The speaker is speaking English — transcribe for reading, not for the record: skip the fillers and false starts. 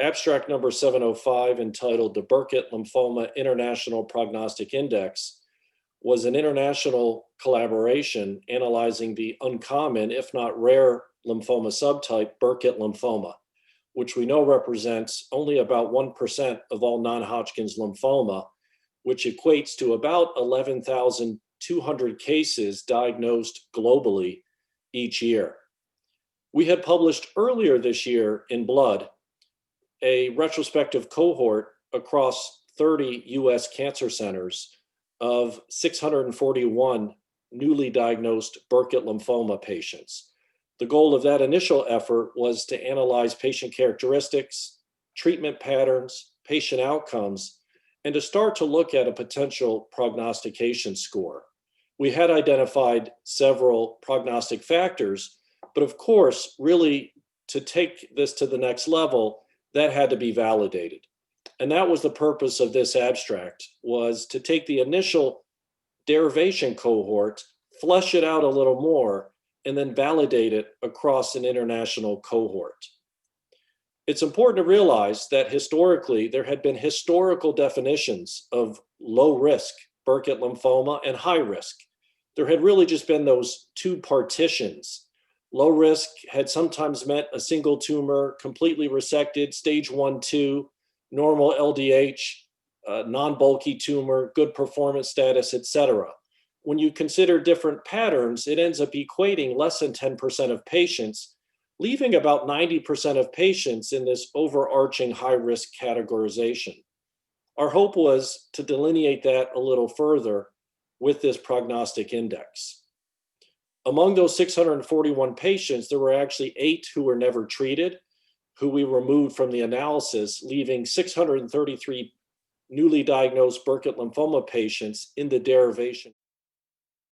Abstract number 705, entitled "The Burkitt Lymphoma International Prognostic Index," was an international collaboration analyzing the uncommon, if not rare, lymphoma subtype Burkitt lymphoma, which we know represents only about 1% of all non-Hodgkin's lymphoma, which equates to about 11,200 cases diagnosed globally each year. We had published earlier this year in Blood a retrospective cohort across 30 US cancer centers of 641 newly diagnosed Burkitt lymphoma patients. The goal of that initial effort was to analyze patient characteristics, treatment patterns, patient outcomes, and to start to look at a potential prognostication score. We had identified several prognostic factors, but of course, really to take this to the next level, that had to be validated. And that was the purpose of this abstract, was to take the initial derivation cohort, flesh it out a little more, and then validate it across an international cohort. It's important to realize that historically, there had been historical definitions of low risk Burkitt lymphoma and high risk. There had really just been those two partitions. Low risk had sometimes meant a single tumor, completely resected, stage 1, 2, normal LDH, non-bulky tumor, good performance status, etc. When you consider different patterns, it ends up equating less than 10% of patients, leaving about 90% of patients in this overarching high-risk categorization. Our hope was to delineate that a little further with this prognostic index. Among those 641 patients, there were actually 8 who were never treated, who we removed from the analysis, leaving 633 newly diagnosed Burkitt lymphoma patients in the derivation.